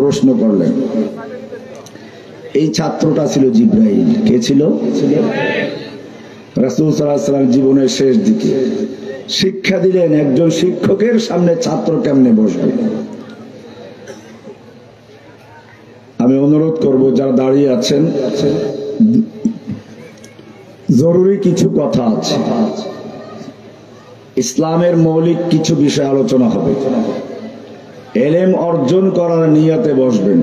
প্রশ্ন করলেন। এই ছাত্রটা ছিল জিব্রাইল। কে ছিল? রাসূল সাল্লাল্লাহু আলাইহি ওয়াসাল্লাম জীবনের শেষ দিকে শিক্ষা দিলেন একজন শিক্ষকের সামনে ছাত্র কেমনে বসবে। আমি অনুরোধ করব যারা দাঁড়িয়ে আছেন, জরুরি কিছু কথা আছে, ইসলামের মৌলিক কিছু বিষয় আলোচনা হবে। এলেম অর্জন করার নিয়তে বসবেন।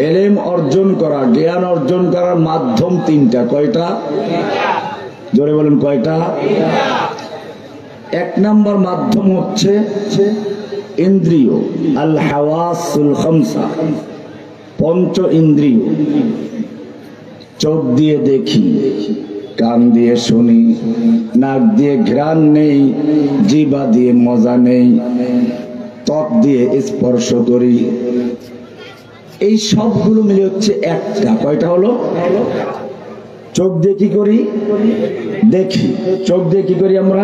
এলেম অর্জন করা, জ্ঞান অর্জন করার মাধ্যম তিনটা। কয়টা? জোরে বলেন কয়টা? এক নাম্বার মাধ্যম হচ্ছে ইন্দ্রিয়, আল হাওয়াসুল খামসা, পঞ্চ ইন্দ্রিয়। চোখ দিয়ে দেখি, কান দিয়ে শুনি, নাক দিয়ে ঘ্রাণ নেই, জিহ্বা দিয়ে মজা নেই, ত্বক দিয়ে স্পর্শ করি। এই সবগুলো মিলে হচ্ছে একটা। কয়টা হলো? চোখ দিয়ে কি করি? দেখি। চোখ দিয়ে কি করি আমরা?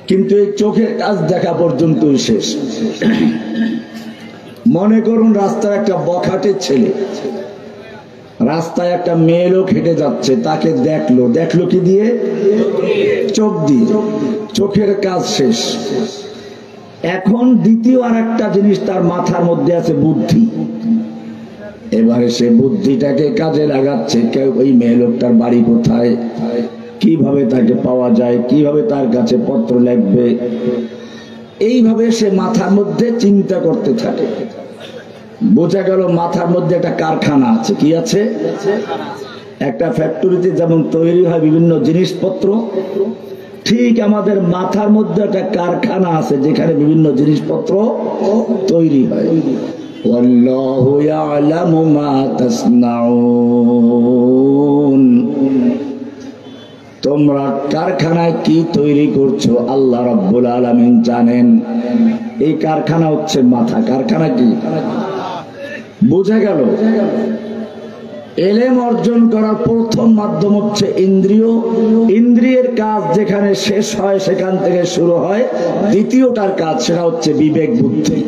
কিন্তু এই চোখের কাজ দেখা পর্যন্তই শেষ। মনে করুন রাস্তার একটা বখাটে ছেলে, রাস্তায় একটা মেয়ে লোক হেঁটে যাচ্ছে, তাকে দেখলো। দেখলো কি দিয়ে? চোখ দিয়ে। চোখের কাজ শেষ। এখন দ্বিতীয় আর একটা জিনিস তার মাথার মধ্যে আছে, বুদ্ধি। এবারে সে বুদ্ধিটাকে কাজে লাগাচ্ছে। কেউ ওই মেয়ে লোকটার বাড়ি কোথায়, কিভাবে তাকে পাওয়া যায়, কিভাবে তার কাছে পত্র লিখবে, এইভাবে সে মাথার মধ্যে চিন্তা করতে থাকে। বোঝা গেল মাথার মধ্যে একটা কারখানা আছে। কি আছে? একটা ফ্যাক্টরিতে যেমন তৈরি হয় বিভিন্ন জিনিসপত্র, ঠিক আমাদের মাথার মধ্যে একটা কারখানা আছে যেখানে বিভিন্ন জিনিসপত্র তৈরি হয়। ওয়াল্লাহু ইয়ালামু মা তাসনাউন। তোমরা কারখানায় কি তৈরি করছো আল্লাহ রাব্বুল আলামিন জানেন। এই কারখানা হচ্ছে মাথা। কারখানা কি? বোঝা গেল এলেম অর্জন করার প্রথম মাধ্যম হচ্ছে ইন্দ্রিয়। ইন্দ্রিয়ের কাজ যেখানে শেষ হয় সেখান থেকে শুরু হয় দ্বিতীয়টার কাজ, সেটা হচ্ছে বিবেক, বুদ্ধি,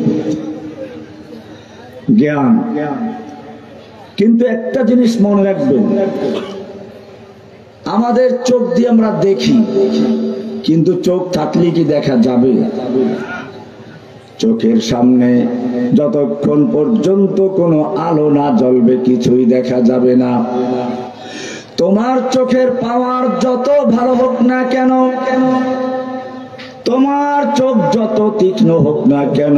জ্ঞান। কিন্তু একটা জিনিস মনে রাখবেন, আমাদের চোখ দিয়ে আমরা দেখি, কিন্তু চোখ থাকলে কি দেখা যাবে? চোখের সামনে যতক্ষণ পর্যন্ত কোনো আলো না জ্বলবে কিছুই দেখা যাবে না। তোমার চোখের পাওয়ার যত ভালো হোক না কেন, তোমার চোখ যত তীক্ষ্ণ হোক না কেন,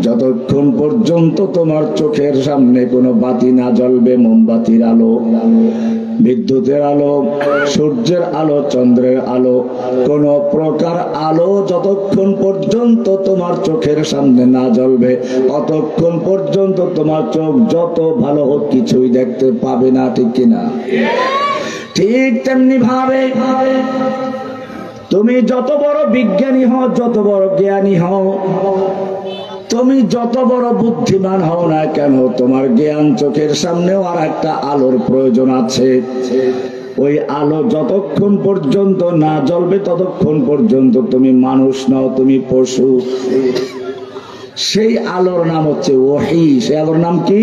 যতক্ষণ পর্যন্ত তোমার চোখের সামনে কোনো বাতি না জ্বলবে, মোমবাতির আলো, বিদ্যুতের আলো, সূর্যের আলো, চন্দ্রের আলো, কোন প্রকার আলো যতক্ষণ পর্যন্ত তোমার চোখের সামনে না জ্বলবে ততক্ষণ পর্যন্ত তোমার চোখ যত ভালো হোক কিছুই দেখতে পাবে না। ঠিক কিনা? ঠিক তেমনি ভাবে তুমি যত বড় বিজ্ঞানী হও, যত বড় জ্ঞানী হও, তুমি যত বড় বুদ্ধিমান হও না কেন, তোমার জ্ঞান চোখের সামনেও আর একটা আলোর প্রয়োজন আছে। ওই আলো যতক্ষণ পর্যন্ত না জ্বলবে ততক্ষণ পর্যন্ত তুমি মানুষ নও, তুমি পশু। সেই আলোর নাম হচ্ছে ওহী। সেই আলোর নাম কি?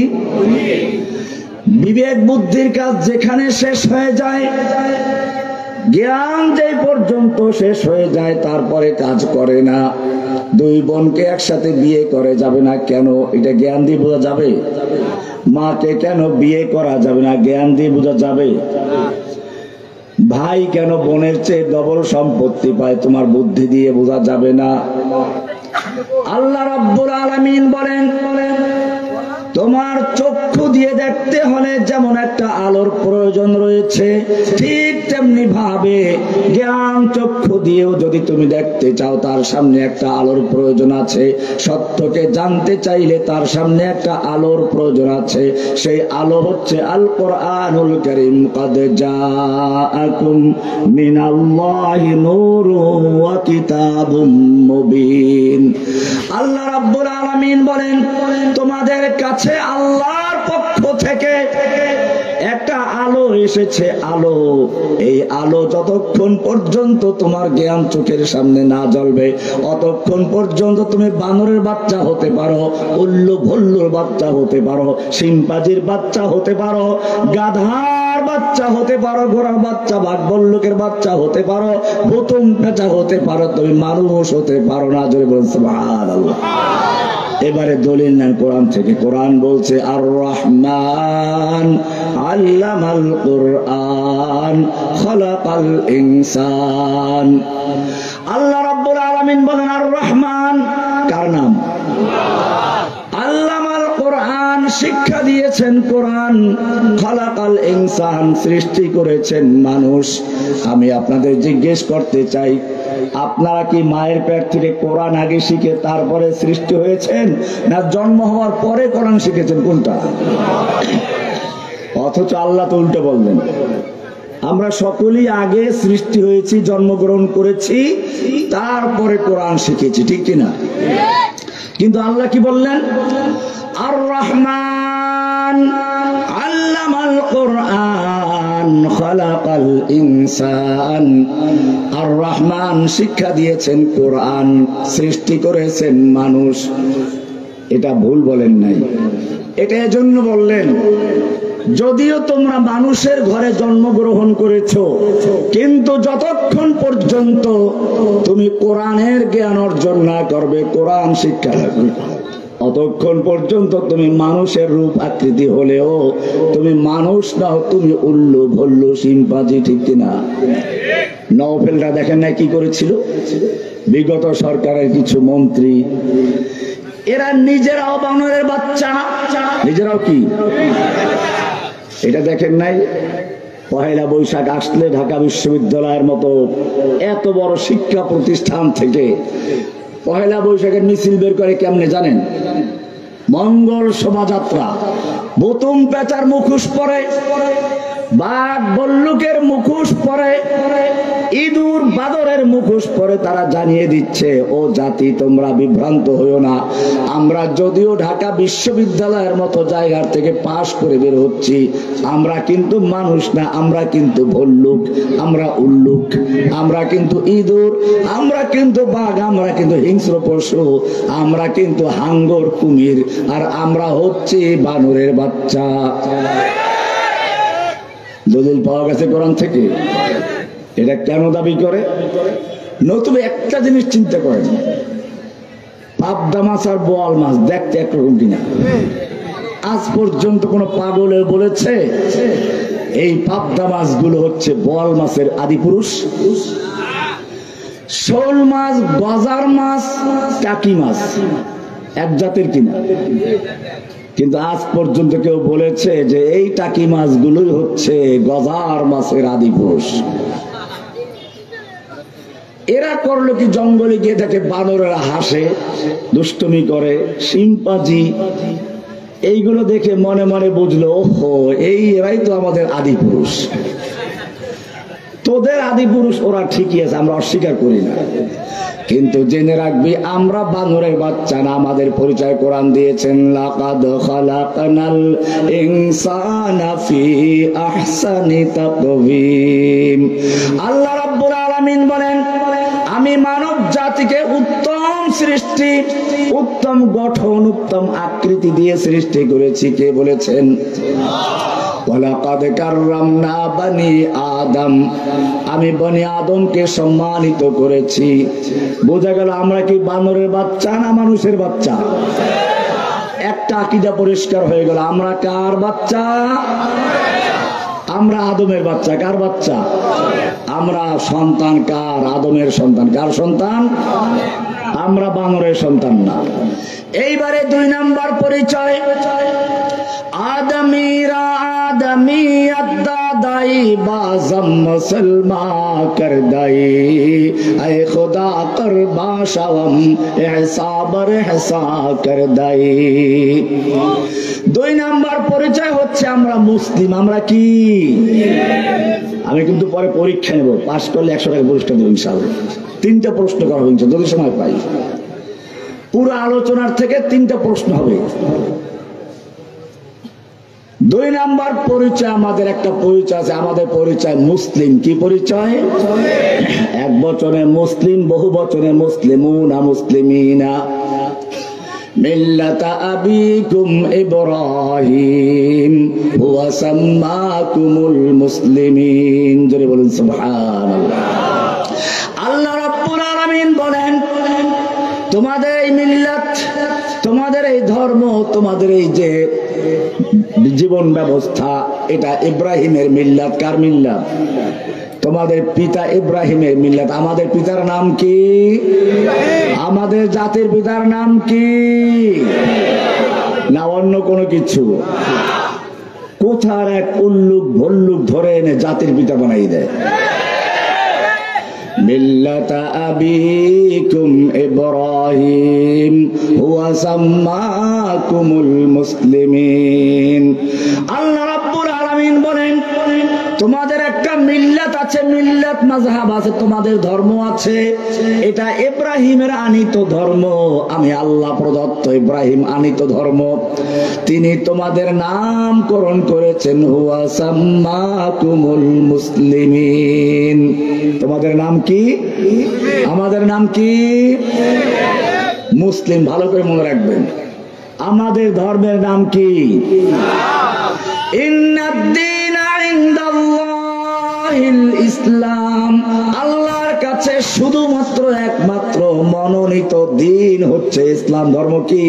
বিবেক বুদ্ধির কাজ যেখানে শেষ হয়ে যায়, জ্ঞান যে পর্যন্ত শেষ হয়ে যায় তারপরে কাজ করে না। দুই বোনকে একসাথে বিয়ে করে যাবে না কেন? এটা জ্ঞান দিয়ে বোঝা যাবে? মাকে কেন বিয়ে করা যাবে না? জ্ঞান দিয়ে বোঝা যাবে? ভাই কেন বোনের চেয়ে ডবল সম্পত্তি পায়? তোমার বুদ্ধি দিয়ে বোঝা যাবে না। আল্লাহ রাব্বুল আলামিন বলেন, তোমার চক্ষু দিয়ে দেখতে হলে যেমন একটা আলোর প্রয়োজন রয়েছে, ঠিক তেমনি ভাবে জ্ঞান চক্ষু দিয়েও যদি তুমি দেখতে চাও তার সামনে একটা আলোর প্রয়োজন আছে। সত্যকে জানতে চাইলে তার সামনে একটা আলোর প্রয়োজন আছে। সেই আলো হচ্ছে আল কোরআনুল কারীম। ক্বাদ জাআকুম মিনাল্লাহি নূরুন ওয়া কিতাবুম মুবিন। আল্লাহ রাব্বুল আলামিন বলেন, তোমাদের কাছে আল্লাহর পক্ষ থেকে একটা আলো এসেছে, আলো। এই আলো যতক্ষণ পর্যন্ত তোমার জ্ঞান চোখের সামনে না জ্বলবে, অতক্ষণ পর্যন্ত তুমি বানরের বাচ্চা হতে পারো, উল্লু ভল্লুর বাচ্চা হতে পারো, শিম্পাজির বাচ্চা হতে পারো, গাধার বাচ্চা হতে পারো, ঘোড়ার বাচ্চা, বাঘ ভল্লুকের বাচ্চা হতে পারো, হুতুম পেঁচা হতে পারো, তুমি মানুষ হতে পারো না। জোরে বলুন সুবহানাল্লাহ। এবারে দলিল নেন কোরআন থেকে। কোরআন বলছে আর রহমান আল্লামাল কুরআন খালাকাল ইনসান। আল্লাহ রাব্বুল আলামিন বলেন আর রহমান, কার নাম? আল্লামাল কোরআন, শিক্ষা দিয়েছেন কোরআন, খালাকাল ইনসান, সৃষ্টি করেছেন মানুষ। আমি আপনাদের জিজ্ঞেস করতে চাই, আপনারা কি মায়ের পেট থেকে কোরআন আগে শিখে তারপরে সৃষ্টি হয়েছেন, না জন্ম হওয়ার পরে কোরআন শিখেছেন? কোনটা? অথচ আল্লাহ তো উল্টো বললেন, আমরা সকলেই আগে সৃষ্টি হয়েছি, জন্মগ্রহণ করেছি, তারপরে কোরআন শিখেছি, ঠিক কিনা? কিন্তু আল্লাহ কি বললেন? আর রহমান আল্লামাল কুরআন খালাকাল ইনসান। আর রহমান শিক্ষা দিয়েছেন কোরআন, সৃষ্টি করেছেন মানুষ। এটা ভুল বলেন নাই, এটা এজন্য বললেন যদিও তোমরা মানুষের ঘরে জন্মগ্রহণ করেছো, কিন্তু যতক্ষণ পর্যন্ত তুমি কোরআনের জ্ঞান অর্জন না করবে, কোরআন শিক্ষা লাগবে, অতক্ষণ পর্যন্ত তুমি মানুষের রূপ আকৃতি হলেও তুমি মানুষ নাও, তুমি উল্লু ভল্লু শিম্পাজি, ঠিক কিনা? নওফেলরা দেখেন না কি করেছিল? বিগত সরকারের কিছু মন্ত্রী, এরা নিজেরাও বানরের বাচ্চা, নিজেরাও কি, এটা দেখেন নাই? পহেলা বৈশাখ আসলে ঢাকা বিশ্ববিদ্যালয়ের মতো এত বড় শিক্ষা প্রতিষ্ঠান থেকে পহেলা বৈশাখের মিছিল বের করে কেমনে জানেন? মঙ্গল শোভাযাত্রা, বোতুম পেঁচার মুখোশ পরে, বাঘ ভল্লুকের মুখোশ পরে, ইঁদুর বাদরের মুখোশ পরে তারা জানিয়ে দিচ্ছে, ও জাতি তোমরা বিভ্রান্ত হইও না, আমরা যদিও ঢাকা বিশ্ববিদ্যালয়ের মতো জায়গার থেকে পাশ করে বের হচ্ছি, আমরা কিন্তু মানুষ না, আমরা কিন্তু ভল্লুক, আমরা উল্লুক, আমরা কিন্তু ইঁদুর, আমরা কিন্তু বাঘ, আমরা কিন্তু হিংস্র পশু, আমরা কিন্তু হাঙ্গর কুমির, আর আমরা হচ্ছি বানরের বাচ্চা। দলিল পাওয়া গেছে কোরআন থেকে। এটা কেন দাবি করে? নতুবা একটা জিনিস চিন্তা করেন, পাবদা মাছ আর বোয়াল মাছ দেখতে একরকম কিনা? আজ পর্যন্ত কোন পাগলে বলেছে এই পাবদা মাছগুলো হচ্ছে বোয়াল মাছের আদি পুরুষ? শোল মাছ, গজার মাছ, টাকি মাছ এক জাতের কিনা? কিন্তু আজ পর্যন্ত কেউ বলেছে যে এই টাকি মাছগুলোই হচ্ছে গজার মাছের আদি পুরুষ? এরা করলো কি, জঙ্গলে গিয়ে দেখে বানরেরা হাসে, দুষ্টুমি করে, শিম্পাজি, এইগুলো দেখে মনে মনে বুঝলো, ওহো এই এরাই তো আমাদের আদি পুরুষ। তোদের আদি পুরুষ ওরা ঠিকই আছে, আমরা অস্বীকার করি না, কিন্তু জেনে রাখবি আমরা বানরের বাচ্চা না। আমাদের পরিচয় কোরআন দিয়েছেন, লাকাদ খালাকনাল ইনসানা ফি আহসানি তাকওয়িম। আল্লাহ রাব্বুল আলামিন বলেন, আমি মানব জাতিকে উত্তম সৃষ্টি, উত্তম গঠন, উত্তম আকৃতি দিয়ে সৃষ্টি করেছি। কে বলেছেন? ওয়ালাকাদ কাররামনা বনি আদম, আমি বনি আদমকে সম্মানিত করেছি। বোঝা গেল আমরা কি বানরের বাচ্চা না মানুষের বাচ্চা? একটা আকীদা পরিষ্কার হয়ে গেল, আমরা কার বাচ্চা? আমরা আদমের বাচ্চা। কার বাচ্চা? আমরা সন্তান কার? আদমের সন্তান। কার সন্তান? আমরা বানরের সন্তান না। এইবারে 2 নাম্বার পরিচয়, आदमीरा आदमियत दादाई बाज़म मुसलमा कर दाई ऐ खुदा कर बाशवम एहसा बर एहसा कर दाई। 2 নাম্বার পরিচয় হচ্ছে আমরা মুসলিম। আমরা কি? আমি কিন্তু পরে পরীক্ষা নেব, পাস করলে 100 টাকা পুরস্কার দেব ইনশাআল্লাহ। 3টা প্রশ্ন করা হবে যদি সময় পাই। পুরো আলোচনার থেকে 3টা প্রশ্ন হবে। দুই নাম্বার পরিচয়, আমাদের একটা পরিচয় আছে, আমাদের পরিচয় মুসলিম। কি পরিচয়? এক বচনে মুসলিম, বহু বচনে মুসলিমুনা মুসলিমিনা। মিল্লাতা আবিকুম ইব্রাহিম হুয়া সাম্মাকুমুল মুসলিমিন। জোরে বলুন সুবহানাল্লাহ। আল্লাহ রাব্বুল আলামিন বলেন, তোমাদের এই মিল্লাত, তোমাদের এই ধর্ম, তোমাদের এই যে জীবন ব্যবস্থা, এটা ইব্রাহিমের মিল্লাত। কার মিল্লাত? তোমাদের পিতা ইব্রাহিমের মিল্লাত। আমাদের পিতার নাম কি? আমাদের জাতির পিতার নাম কি? না অন্য কোনো কিছু? কোথার এক উল্লুক ভল্লুক ধরে এনে জাতির পিতা বানাই দেয়। মিল্লাতা আবিকুম ইব্রাহিম হুয়া সাম্মাকুমুল মুসলিমিন। আল্লাহ রাব্বুল আলামিন বলেন, তোমাদের একটা মিল্লাত আছে, মিল্লাত মাযহাব আছে, তোমাদের ধর্ম আছে, এটা ইব্রাহিমের আনিত ধর্ম। আমি আল্লাহ প্রদত্ত ইব্রাহিম আনিত ধর্ম। তিনি তোমাদের নামকরণ করেছেন হুয়া সাম্মাকুমুল মুসলিমিন। তোমাদের নাম কি? আমাদের নাম কি? মুসলিম। ভালো করে মনে রাখবেন, আমাদের ধর্মের নাম কি? ইন্নাদ-দীনা ইনদাল্লাহিল ইসলাম। আল্লাহর কাছে শুধুমাত্র একমাত্র মনোনীত দিন হচ্ছে ইসলাম ধর্ম। কি?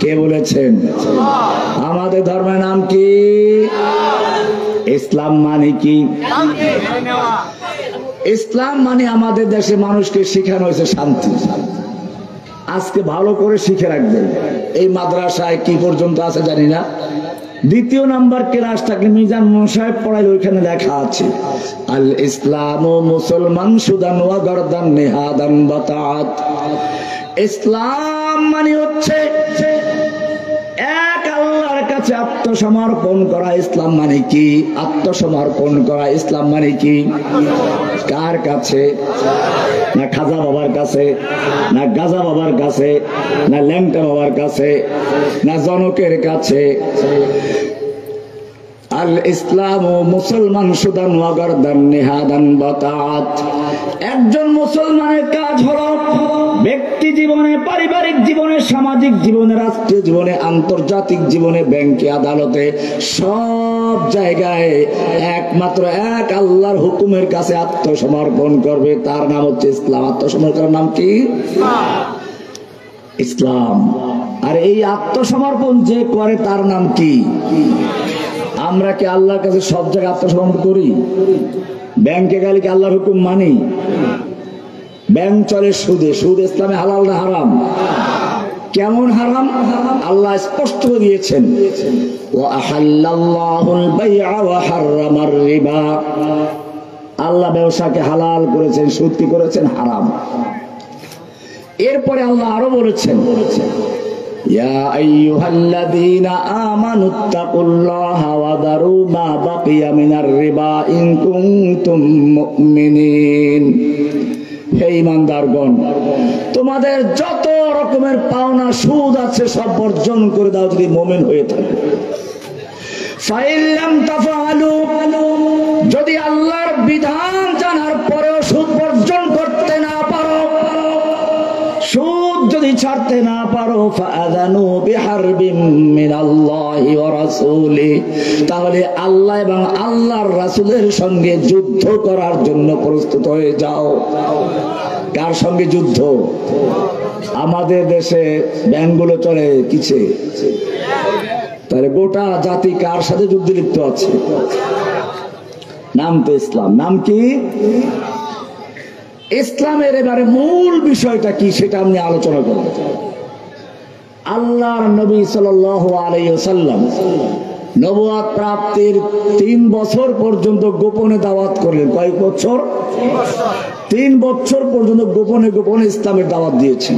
কে বলেছেন? আমাদের ধর্মের নাম কি? ইসলাম মানে কি? ইসলাম মানে আমাদের দেশে মানুষকে শিখানো হয়েছে শান্তি। আজকে ভালো করে শিখে রাখবেন, এই মাদ্রাসায় কি পর্যন্ত আছে জানি না, দ্বিতীয় নাম্বার ক্লাস থাকলে মিজান সাহেব পড়াইলে ওইখানে লেখা আছে আল ইসলাম ও মুসলমান সুদান ওয়া গরদান নিহাদান বাতাআত। ইসলাম মানে হচ্ছে এক আল্লাহর কাছে আত্মসমর্পণ করা। ইসলাম মানে কি? আত্মসমর্পণ করা। ইসলাম মানে কি? কার কাছে? না খাজা বাবার কাছে, না গাজা বাবার কাছে, না ল্যাংটা বাবার কাছে, না জনকের কাছে। আল ইসলাম ও মুসলমান সুদান ওয়া গরদান নিহাদান বাতাআত। একজন মুসলমানের কাজ হলো ব্যক্তি জীবনে, পারিবারিক জীবনে, সামাজিক জীবনে, রাষ্ট্রীয় জীবনে, আন্তর্জাতিক জীবনে, ব্যাংকে, আদালতে, সব জায়গায় একমাত্র এক আল্লাহর হুকুমের কাছে আত্মসমর্পণ করবে। তার নাম হচ্ছে ইসলাম। আত্মসমর্পণের নাম কি? ইসলাম। আর এই আত্মসমর্পণ যে করে তার নাম কি? আমরা কি আল্লাহর কাছে সব জায়গায় আত্মসমর্পণ করি? ব্যাংকে গেলে কি আল্লাহর হুকুম মানি? ব্যাংক চলে সুদে। সুদ ইসলামে হালাল না হারাম? কেমন হারাম? আল্লাহ স্পষ্ট দিয়েছেন, ওয়া আহাল্লাল্লাহুল বাই'a ওয়া হাররামার রিবা। আল্লাহ ব্যবসাকে হালাল করেছেন, সুদ কি করেছেন? হারাম। এরপরে আল্লাহ আরো বলেছেন, ইয়া আইয়ুহাল্লাযীনা আমানুত্তাকুল্লাহা ওয়া দারু মা বাকিয়া মিনার রিবা ইন কুনতুম মুমিনিন। হে ঈমানদারগণ, তোমাদের যত রকমের পাওনা সুদ আছে সব বর্জন করে দাও যদি মুমিন হয়ে থাকে। ফাইন লাম তাফআলু, যদি আল্লাহর বিধান জানার পরেও সুদ বর্জন করতে না পারো, সুদ যদি ছাড়তে না পারো, ফাআযানু বিহারবিম মিনাল্লাহি ওয়া রাসূলি, তাহলে আল্লাহ এবং আল্লাহর রাসূলের সঙ্গে যুদ্ধ করার জন্য প্রস্তুত হয়ে যাও। কার সঙ্গে যুদ্ধ? আমাদের দেশে ব্যাংকগুলো চলে কিসে? তাহলে গোটা জাতি কার সাথে যুদ্ধে লিপ্ত আছে? নাম তো ইসলাম। নাম কি? ইসলামের এবারে মূল বিষয়টা কি সেটা আমি আলোচনা করব। আল্লাহর নবী সাল্লাল্লাহু আলাইহি ওয়াসাল্লাম নবুয়ত প্রাপ্তির 3 বছর পর্যন্ত গোপনে দাওয়াত করলেন। কয় বছর? 3 বছর পর্যন্ত গোপনে গোপনে ইসলামের দাওয়াত দিয়েছেন।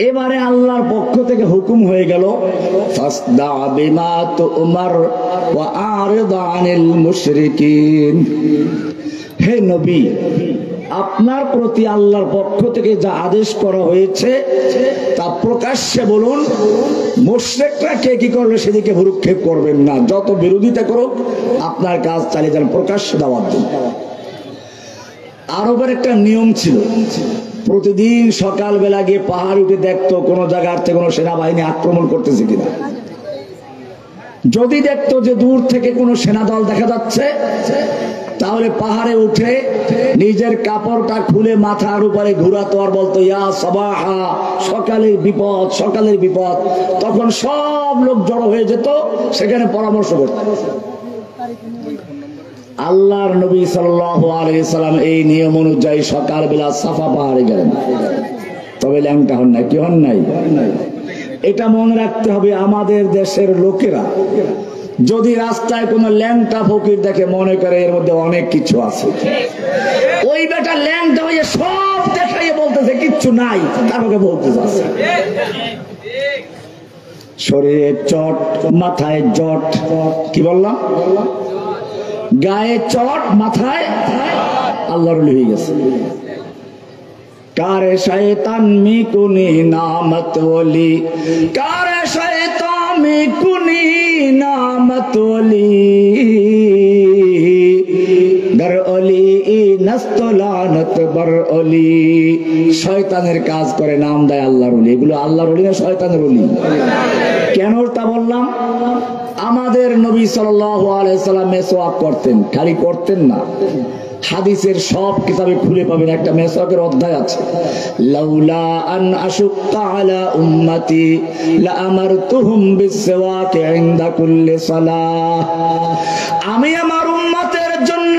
এবারে আল্লাহর পক্ষ থেকে হুকুম হয়ে গেল, ফাসদা বিমা তুমার ওয়া আরিদ আনিল মুশরিকিন। হে নবী, আপনার প্রতি আল্লাহর পক্ষ থেকে যা আদেশ করা হয়েছে তা প্রকাশ্যে বলুন। মুশরিকরা কে কি করবে সেদিকে ভ্রুক্ষেপ করবেন না, যত বিরোধিতা করুক আপনার কাজ চালিয়ে যান, প্রকাশ্যে দাওয়াত দিন। আরবের একটা নিয়ম ছিল, প্রতিদিন সকালবেলা গিয়ে পাহাড় উঠে দেখতো কোন জায়গার থেকে কোনো সেনাবাহিনী আক্রমণ করতেছে কিনা। যদি দেখতো যে দূর থেকে কোনো সেনাদল দেখা যাচ্ছে, তাহলে পাহাড়ে উঠে নিজের কাপড়টা খুলে মাথার উপরে ঘুরাতো আর বলতো ইয়া সাবাহা, সকালের বিপদ, সকালের বিপদ। তখন সব লোক জড়ো হয়ে যেত, সেখানে পরামর্শ করত। আল্লাহর নবী সাল্লাল্লাহু আলাইহি সাল্লাম এই নিয়ম অনুযায়ী সকালবেলা সাফা পাহাড়ে গেলেন, তবে ল্যাংটা হন নাই। কি হন নাই? এটা মনে রাখতে হবে, আমাদের দেশের লোকেরা যদি রাস্তায় কোন ল্যাংটা ফকির দেখে মনে করে এর মধ্যে অনেক কিছু আছে। ওই বেটা ল্যাংটা হয়ে সব দেখাইয়ে বলতেছে কিচ্ছু নাই, তারপরে বলতে যাচ্ছে শরীরে চট, মাথায় জট, কি বললাম, গায়ে চট, মাথায় আল্লাহর ওলি হয়ে গেছে। কারে শয়তান মি কুনি নামত ওলি, কারে শয়তান মি কুনি নামত ওলি, গর ওলি নস্তলানত বর ওলি। শয়তানের কাজ করে, নাম দেয় আল্লাহর ওলি। এগুলো আল্লাহর ওলি না শয়তানের ওলি? কেন তা বললাম? আমাদের নবী সাল্লাল্লাহু আলাইহি সাল্লাম মেসওয়াক করতেন, খালি করতেন না, হাদিসের সব কিতাবে খুলে পাবেন একটা মেসওয়াকের অধ্যায় আছে, লাউলা আন আশুক্কা আলা উম্মতি লা আমারতুহুম বিসওয়াক ইনদা কুল্লি সালাহ। আমি আমার উম্মতের জন্য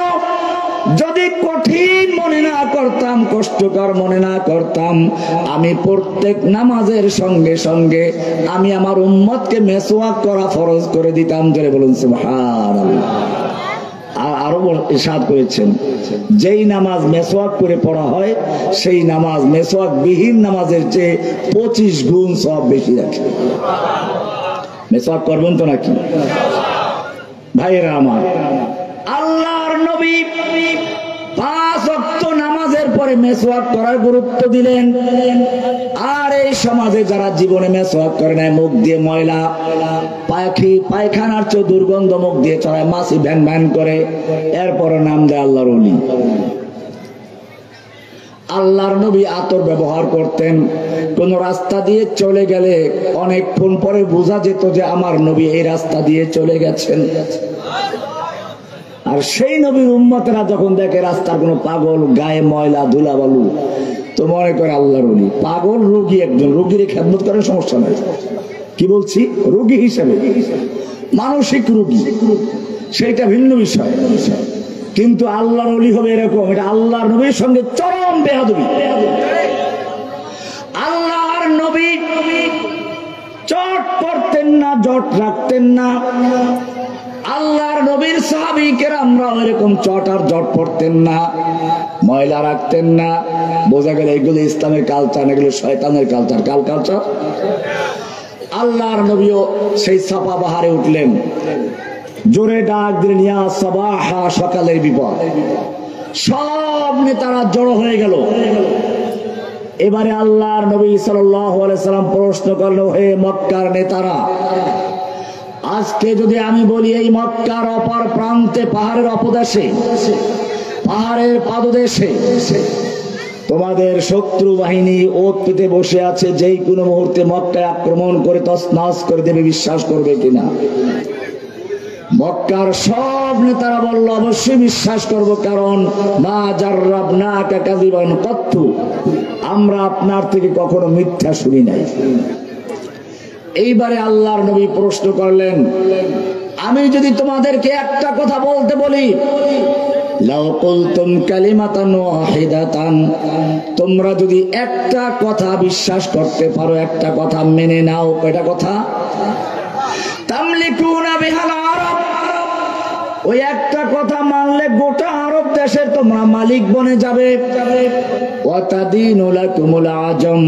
যদি কঠিন মনে না করতাম, কষ্টকর মনে না করতাম, আমি প্রত্যেক নামাজের সঙ্গে সঙ্গে আমি আমার উম্মতকে মেসওয়াক করা ফরজ করে দিতাম। জোরে বলুন সুবহানাল্লাহ। আরো ইরশাদ করেছেন, যেই নামাজ মেসওয়াক করে পড়া হয় সেই নামাজ মেসওয়াক বিহীন নামাজের চেয়ে 25 গুণ সব বেশি রাখে। মেসওয়াক করবেন তো নাকি ভাইয়েরা আমার? আল্লাহর নবী 5 ওয়াক্ত নামাজের পরে মেসওয়াক করার গুরুত্ব দিলেন। আর এই সমাজে যারা জীবনে মেসওয়াক করে না, মুখ দিয়ে ময়লা, পায়খানার চেয়ে দুর্গন্ধ মুখ দিয়ে চড়ায়, মাছি ভ্যান ভ্যান করে, এরপরে নাম দেয় আল্লাহর ওলি। আল্লাহর নবী আতর ব্যবহার করতেন। কোন রাস্তা দিয়ে চলে গেলে অনেকক্ষণ পরে বোঝা যেত যে আমার নবী এই রাস্তা দিয়ে চলে গেছেন। আর সেই নবীর উম্মতেরা যখন দেখে রাস্তার কোন পাগল, গায়ে ময়লা ধুলাবালু, তো মনে করে আল্লাহর ওলি। পাগল রোগী, একজন রোগীর খেদমত করার সমস্যা নাই, কি বলছি, রোগী হিসেবে, মানসিক রোগী, সেইটা ভিন্ন বিষয়। কিন্তু আল্লাহর ওলি হবে এরকম, এটা আল্লাহর নবীর সঙ্গে চরম বেয়াদবি। আল্লাহর নবী চট পড়তেন না, জট রাখতেন না। আল্লাহর নবীর সাহাবী কেরামরা এরকম চট আর জট পড়তেন না, ময়লা রাখতেন না। বোঝা গেল এগুলো ইসলামের কালচার, এগুলো শয়তানের কালচার। কাল কালচার। আল্লাহর নবীও সেই সাফা পাহাড়ে উঠলেন, জোরে ডাক দিলেন ইয়া সাবাহা, সকালের বিপদ। সব নেতারা জড়ো হয়ে গেল। এবারে আল্লাহর নবী সাল্লাল্লাহু আলাইহি সাল্লাম প্রশ্ন করলো, হে মক্কার নেতারা, আজকে যদি আমি বলি এই মক্কার অপর প্রান্তে, পাহাড়ের অপদেশে, পাহাড়ের পাদদেশে তোমাদের শত্রু বাহিনী ওত পেতে বসে আছে, যেই কোনো মুহূর্তে মক্কায় আক্রমণ করে তছনছ করে দেবে, বিশ্বাস করবে কিনা? মক্কার সব নেতারা বলল অবশ্যই বিশ্বাস করব, কারণ মা জাররাবনাকা কাযিবান কত্তু, আমরা আপনার থেকে কখনো মিথ্যা শুনি নাই। এইবারে আল্লাহর নবী প্রশ্ন করলেন, আমি যদি তোমাদেরকে একটা কথা বলতে বলি, লাউ কুলতুম কালিমাতান ওয়াহিদাতান, তোমরা যদি একটা কথা বিশ্বাস করতে পারো, একটা কথা মেনে নাও, কয়টা কথা? তামলিকুনা বিহাল আরব, ওই একটা কথা মানলে গোটা আরব দেশের তোমরা মালিক বনে যাবে। ওয়াতাদিনু লাকুমুল আজম,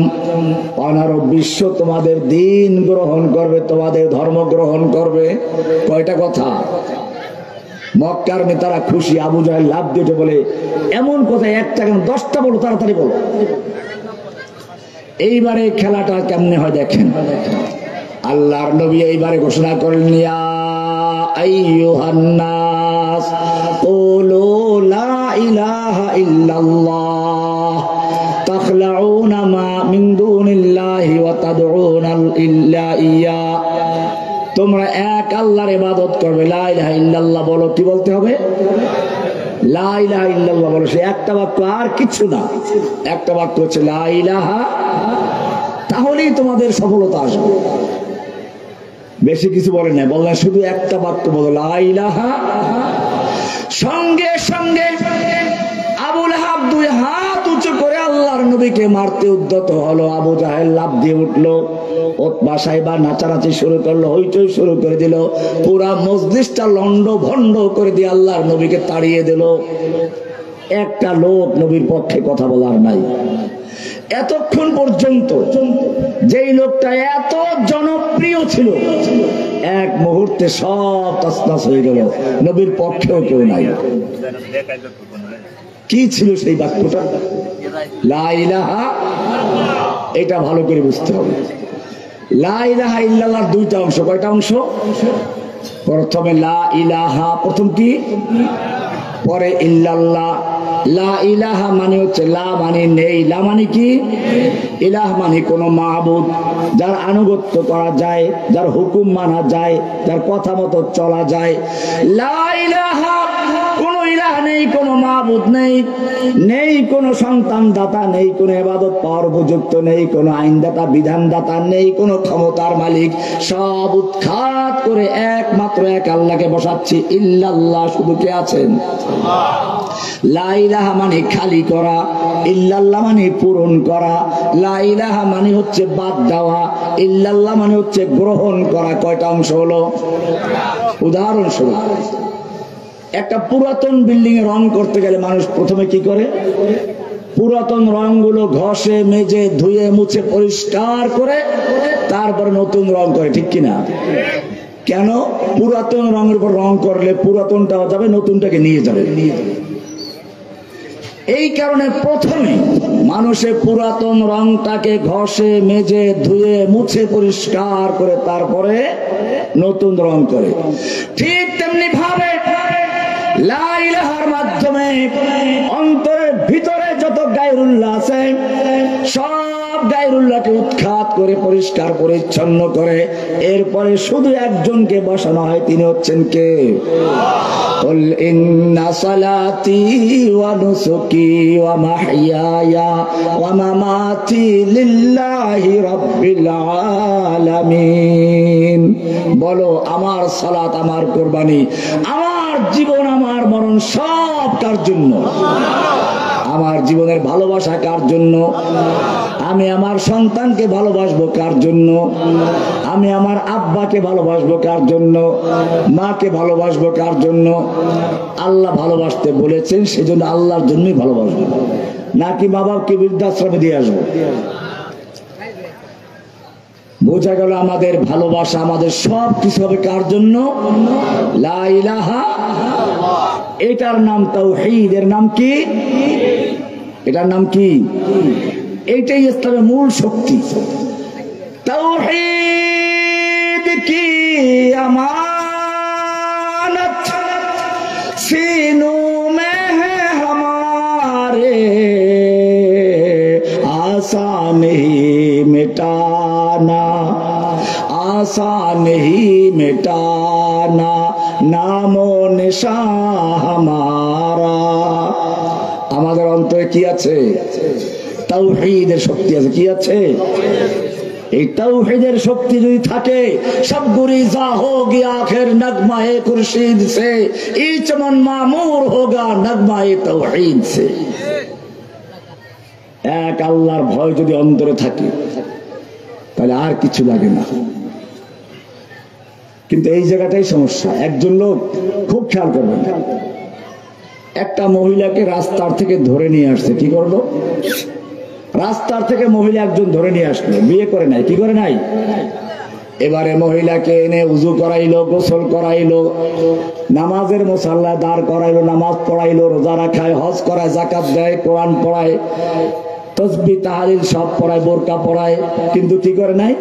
অনারব বিশ্ব তোমাদের দিন গ্রহণ করবে, তোমাদের ধর্ম গ্রহণ করবে। কয়টা কথা? মক্কার নেতারা খুশি, আবু জাহেল লাফ দিয়ে বলে, এমন কথা একটা কেন 10টা বলো, তাড়াতাড়ি বলো। এইবারে খেলাটা কেমনে হয় দেখেন। আল্লাহর নবী এইবারে ঘোষণা করলেন, ইয়া আইয়ুহান নাস কুলু লা ইলাহা ইল্লাল্লাহ তাখলাউনা মা মিন দুনিল্লাহি ওয়া তাদউনা ইল্লা ইয়া। তোমরা এক আল্লাহর ইবাদত করবে, লা ইলাহা ইল্লাল্লাহ বলো। কি বলতে হবে? লা ইলাহা ইল্লাল্লাহ বলো। সে একটা বাক্য, আর কিছু না। একটা বাক্য হচ্ছে লা ইলাহা, তাহলেই তোমাদের সফলতা আসবে। বেশি কিছু বলেন না, বললেন শুধু একটা বাক্য বলো, লা ইলাহা। সঙ্গে সঙ্গে আবু লাহাব 2 হাত উঁচু করে আল্লাহর নবীকে মারতে উদ্যত হলো। আবু জাহেল লাফ দিয়ে উঠলো, উতবা সাইবা নাচানাচি শুরু করলো, হইচই শুরু করে দিল। পুরা মজলিসটা লন্ড ভন্ড করে দিয়ে আল্লাহর নবীকে তাড়িয়ে দিল। একটা লোক নবীর পক্ষে কথা বলার নাই। এতক্ষণ পর্যন্ত যেই লোকটা এত জনপ্রিয় ছিল, এক মুহূর্তে সব তছনছ হয়ে গেল। নবীর পক্ষেও কেউ নাই। কি ছিল সেই বাক্যটা? লা ইলাহা। এটা ভালো করে বুঝতে হবে। লা ইলাহা ইল্লাল্লাহর 2টা অংশ। কয়টা অংশ? প্রথমে লা ইলাহা, প্রথম কি, পরে ইল্লাল্লাহ। লা ইলাহা মানে হচ্ছে লা মানে নেই, লা মানে কি, ইলাহ মানে কোন মাবুদ যার আনুগত্য করা যায়, যার হুকুম মানা যায়, যার কথা মতো চলা যায়। লা ইলাহা, কোন ইলাহ নেই, কোন মাবুদ নেই, নেই কোন সন্তান দাতা, নেই কোন ইবাদত পাওয়ার উপযুক্ত, নেই কোন আইনদাতা বিধানদাতা, নেই কোন ক্ষমতার মালিক। সব উৎখাত করে একমাত্র এক আল্লাহকে বসাচ্ছি। ইল্লাল্লাহ, শুধু কে আছেন? লা ইলাহা মানে খালি করা, ইল্লাল্লাহ মানে পূরণ করা। লা ইলাহা মানে হচ্ছে বাদ দেওয়া, ইল্লাল্লাহ মানে হচ্ছে গ্রহণ করা। কয়টা অংশ হলো? উদাহরণস্বরূপ, একটা পুরাতন বিল্ডিং এ রং করতে গেলে মানুষ প্রথমে কি করে? পুরাতন রংগুলো ঘষে মেজে ধুয়ে মুছে পরিষ্কার করে তারপরে নতুন রং করে, ঠিক কিনা? কেন? পুরাতন রঙের উপর রং করলে পুরাতনটাও যাবে, নতুনটাকে নিয়ে যাবে। এই কারণে প্রথমে মানুষের পুরাতন রংটাকে ঘষে মেজে ধুয়ে মুছে পরিষ্কার করে তারপরে নতুন রং করে। ঠিক তেমনি ভাবে লা ইলাহার মাধ্যমে অন্তরের ভিতরে যত গায়রুল্লাহ আছে সব গায়রুল্লাহকে উৎখাত করে পরিষ্কার পরিচ্ছন্ন করে এরপরে শুধু একজনকে বসানো হয়। তিনি হচ্ছেন কে? কুল ইন্না সালাতি ওয়া নুসুকি ওয়া মাহইয়ায়া ওয়া মামাতি লিল্লাহি রাব্বিল আলামিন। বলো, আমার সালাত, আমার কুরবানি, আমার জীবন, আমার মরণ সব কার জন্য? আমার জীবনের ভালোবাসা কার জন্য? আমি আমার সন্তানকে ভালোবাসবো কার জন্য? আমি আমার আব্বাকে ভালোবাসবো কার জন্য? মাকে ভালোবাসবো কার জন্য? আল্লাহ ভালোবাসতে বলেছেন, সেজন্য আল্লাহর জন্যই ভালোবাসবো, নাকি মা বাবাকে বৃদ্ধাশ্রমে দিয়ে আসবো। বোঝা গেল আমাদের ভালোবাসা, আমাদের সব কিছু হবে কার জন্য? লা ইলাহা। এটার নাম তাওহীদ। এর নাম কি? এটার নাম কি? এইটাই ইসলামের মূল শক্তি। তাওহীদ কি আমানত सीनों में है हमारे, आसान नहीं मिटाना, आसान नहीं मिटाना, नामो निशान हमारा। আমাদের অন্তরে কি আছে? তাওহীদের শক্তি আছে। কি আছে? এই তাওহীদের শক্তি যদি থাকে, সব গুরিজা हो गया आखिर नगमा है खुर्शीद से, ई चमन मामूर होगा नगमा है ताওহীদ से। এক আল্লাহর ভয় যদি অন্তরে থাকে তাহলে আর কিছু লাগে না। কিন্তু এই জায়গাটাই সমস্যা। একজন লোক, খুব খেয়াল করবেন, একটা মহিলাকে রাস্তার থেকে ধরে নিয়ে আসছে। কি করলো? রাস্তার থেকে মহিলা একজন ধরে নিয়ে আসলো, বিয়ে করে নাই। কি করে নাই? এবারে মহিলাকে এনে উযু করাইলো, গোসল করাইলো, নামাজের মুসাল্লায় দাঁড় করাইলো, নামাজ পড়াইলো, রোজা রাখায়, হজ করায়, যাকাত দেয়, কোরআন পড়ায়, তাসবিহ তাহলিল সব পড়ায়, বোরকা পড়ায়, কিন্তু কি করে নাই?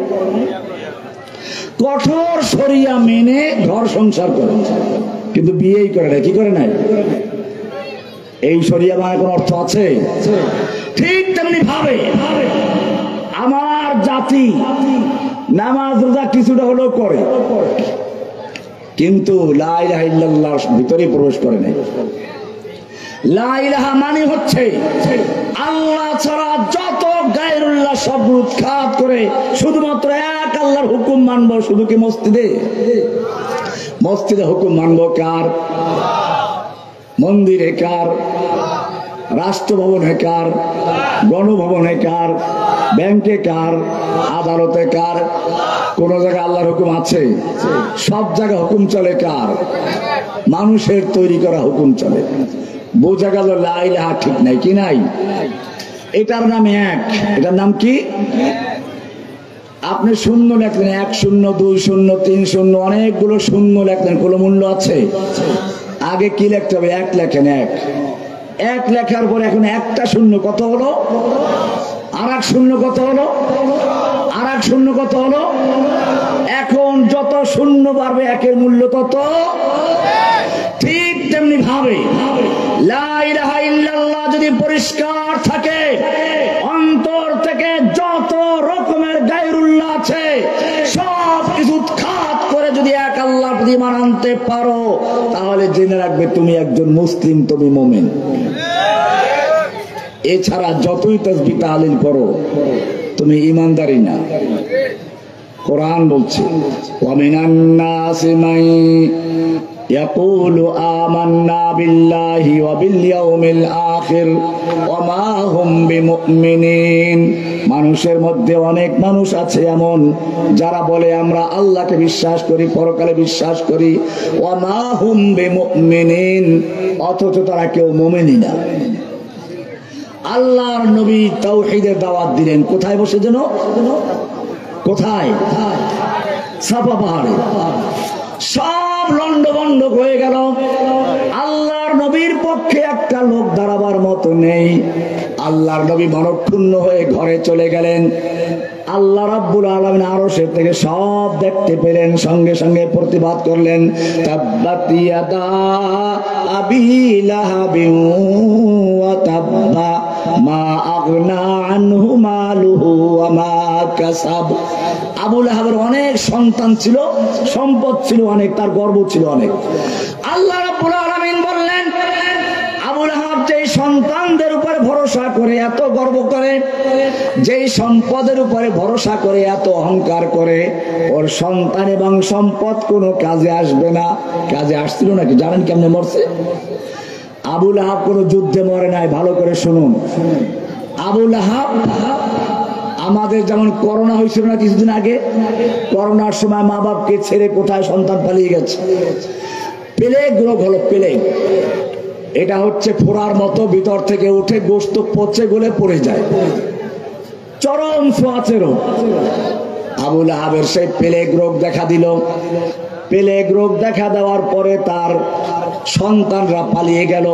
কঠোর শরিয়া মেনে ঘর সংসার করে, কিন্তু বিয়েই করে নাই। কি করে নাই? এই শরিয়া মানে কোন অর্থ আছে? ঠিক তেমনি ভাবে আমার জাতি নামাজ রোজা কিছুটা হলেও করে, কিন্তু লা ইলাহা ইল্লাল্লাহর ভিতরে প্রবেশ করে নাই। লা ইলাহা মানে হচ্ছে আল্লাহ ছাড়া যত গায়রুল্লাহ সব উৎখাত করে শুধুমাত্র এক আল্লাহর হুকুম মানবো। শুধু কি মসজিদে? মসজিদে হুকুম মানবো কার? মন্দিরে কার? রাষ্ট্রভবনে কার? গণভবনে কার? ব্যাংকে কার? আদালতে কার? কোন জায়গায় আল্লাহর হুকুম আছে? সব জায়গায় হুকুম চলে কার? মানুষের তৈরি করা হুকুম চলে। বোঝা গেল লা ইলাহা ঠিক নাই। কি নাই? এটার নাম এক। এটার নাম কি? আপনি শূন্য লেখলেন, 1 0 2 0 3 0, অনেকগুলো শূন্য লেখলেন, কোনো মূল্য আছে? আগে কি লিখতে হবে? 1 লেখেন। এক লেখার পরে এখন একটা শূন্য কত হলো? আর এক শূন্য কত হলো? আর এক শূন্য কত হলো? এখন যত শূন্য বাড়বে একের মূল্য কত? ঠিক তেমনি ভাবে লা ইলাহা ইল্লাল্লাহ যদি পরিষ্কার থাকে, অন্তর থেকে যত রকমের গায়রুল্লাহ আছে সব কিছু উৎখাত করে যদি এক আল্লাহর প্রতি ঈমান আনতে পারো, তাহলে জেনে রাখবে তুমি একজন মুসলিম, তুমি মুমিন। এছাড়া যতই তাসবিহ তাহলিল করো, তুমি ঈমানদারি না। কোরআন বলছে ওয়া মিনান নাসি মান ইয়াকুলু আমান্না বিল্লাহি ওয়া বিল ইয়াউমিল আখির ওয়া মা হুম বিমুমিনিন। মানুষের মধ্যে অনেক মানুষ আছে এমন যারা বলে আমরা আল্লাহকে বিশ্বাস করি, পরকালে বিশ্বাস করি, ওয়া মা হুম বিমুমিনিন, অথচ তারা কেউ মুমিনই না। আল্লাহর নবী তাওহীদের দাওয়াত দিলেন কোথায় বসে যেন? কোথায়? সাফা পাহাড়ে। সব লন্ডভন্ড হয়ে গেল। আল্লাহর নবীর পক্ষে একটা লোক দাঁড়াবার মতো নেই। আল্লাহর নবী মনক্ষুণ্ণ হয়ে ঘরে চলে গেলেন। আল্লাহ রাব্বুল আলামিন আরশের থেকে সব দেখতে পেলেন, সঙ্গে সঙ্গে প্রতিবাদ করলেন, তাব্বাত ইয়াদা আবি লাহাবিন ওয়া তাব্বা মা আগনা আনহু মালুহু ওয়া মা কাসাব। আবু লাহাবের অনেক সন্তান ছিল, সম্পদ ছিল অনেক, তার গর্ব ছিল অনেক। আল্লাহ রাব্বুল আলামিন বললেন, আবু লাহাব যেই সন্তানদের উপরে ভরসা করে এত গর্ব করে, যেই সম্পদের উপরে ভরসা করে এত অহংকার করে, ওর সন্তান এবং সম্পদ কোনো কাজে আসবে না। কাজে আসছিল নাকি? জানেন কেমনে মরছে? আবু লাহাব কোনো যুদ্ধে মরে নাই। ভালো করে শুনুন। আবু লাহাব, আমাদের যেমন করোনা হয়েছিল না কিছুদিন আগে, করোনার সময় মা বাপকে ছেড়ে কোথায় সন্তান পালিয়ে গেছে। প্লেগ রোগ হলো, প্লেগ। এটা হচ্ছে ফোড়ার মতো, ভিতর থেকে উঠে গোশত পচে গলে পড়ে যায়, চরম ছোঁয়াচে রোগ। আবু লাহাবের সেই প্লেগ রোগ দেখা দিল। প্লেগ রোগ দেখা দেওয়ার পরে তার সন্তানরা পালিয়ে গেল।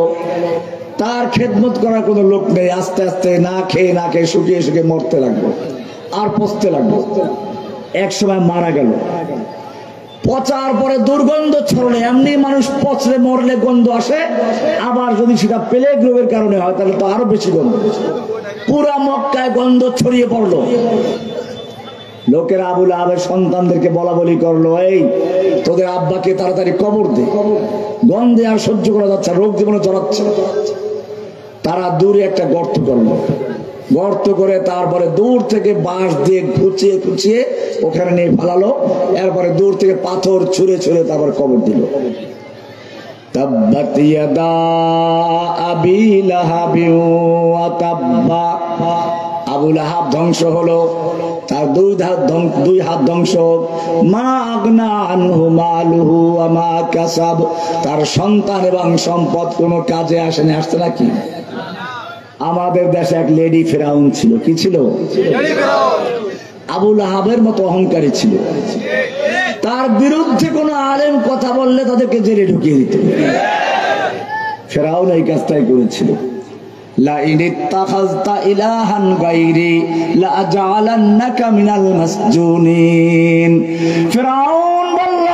তার খেদমত করার কোনো লোক নেই। আস্তে আস্তে না খেয়ে না খেয়ে শুকিয়ে শুকিয়ে মরতে লাগলো, আর পচতে লাগলো। এক সময় মারা গেল। পচার পরে দুর্গন্ধ ছড়লে, এমনি মানুষ পচলে মরলে গন্ধ আসে, আবার যদি সেটা প্লেগ রোগের কারণে হয় তাহলে তো আরো বেশি গন্ধ। পুরা মক্কায় গন্ধ ছড়িয়ে পড়লো। লোকেরা আবু লাহাবের সন্তানদেরকে বলা বলি করলো, এই তোদের আব্বাকে তাড়াতাড়ি কবর দে, গন্ধে আর সহ্য করা যাচ্ছে, রোগ জীবনে জড়াচ্ছে। তারা দূরে একটা গর্ত করলো। গর্ত করে তারপরে দূর থেকে বাঁশ দিয়ে খুঁচিয়ে খুঁচিয়ে ওখানে নিয়ে ফেলালো। এরপরে দূর থেকে পাথর ছুঁড়ে ছুঁড়ে তারপর কবর দিল। তাব্বাত ইয়াদা আবি লাহাবিন ওয়া তাব্বা। আবু লাহাব ধ্বংস হলো, তার দুই হাত ধ্বংস। মা আগনা আনহু মালুহু ওয়া মা কাসাব। তার সন্তান এবং সম্পদ কোনো কাজে আসেনি। আসছে নাকি? আমাদের দেশে এক লেডি ফেরাউন ছিল। কি ছিল? আবু লাহাবের মতো অহংকারী ছিল। তার বিরুদ্ধে কোন আলেম কথা বললে তাদেরকে জেলে ঢুকিয়ে দিত। ফেরাউন এই কাজটাই করেছিল। লাইন ইত্তাখাযতা ইলাহান গায়রি লাআজআলান্নাকা মিনাল মাসজুনিন। ফেরাউন বলল,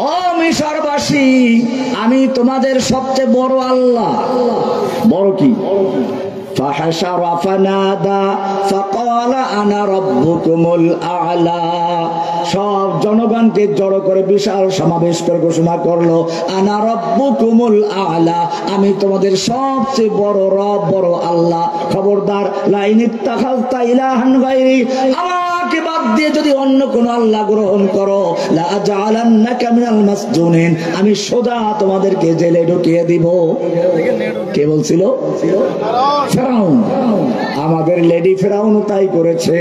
ও মিশরবাসী, আমি তোমাদের সবচেয়ে বড় আল্লাহ। বড় কি? فحشر فنادى فقال انا ربكم الاعلى। সব জনগণকে জড়ো করে বিশাল সমাবেশ করে ঘোষণা করলো, আনা রব্বুকুমুল আ'লা, আমি তোমাদের সবচেয়ে বড় রব, বড় আল্লাহ। খবরদার, লাইন ইত্তাখাযতা ইলাহান গায়রি, আমাকে বাদ দিয়ে যদি অন্য কোন আল্লাহ গ্রহণ করো, লাআজআলান্নাকা মিনাল মাসজুনিন, আমি সোজা তোমাদেরকে জেলে ঢুকিয়ে দিব। কে বলছিল? ফেরাউন। আমাদের লেডি ফেরাউনও তাই করেছে।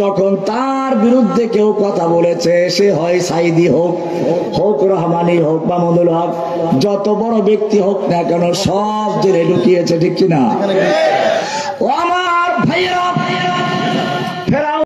যখন তার বিরুদ্ধে কেউ কথা বলেছে, সে হয় সাইদি হোক রহমানি হোক বা মামুনুল হক, যত বড় ব্যক্তি হোক না কেন, সব জেলে ঢুকিয়েছে, ঠিক কিনা? ও আমার ভাইয়েরা,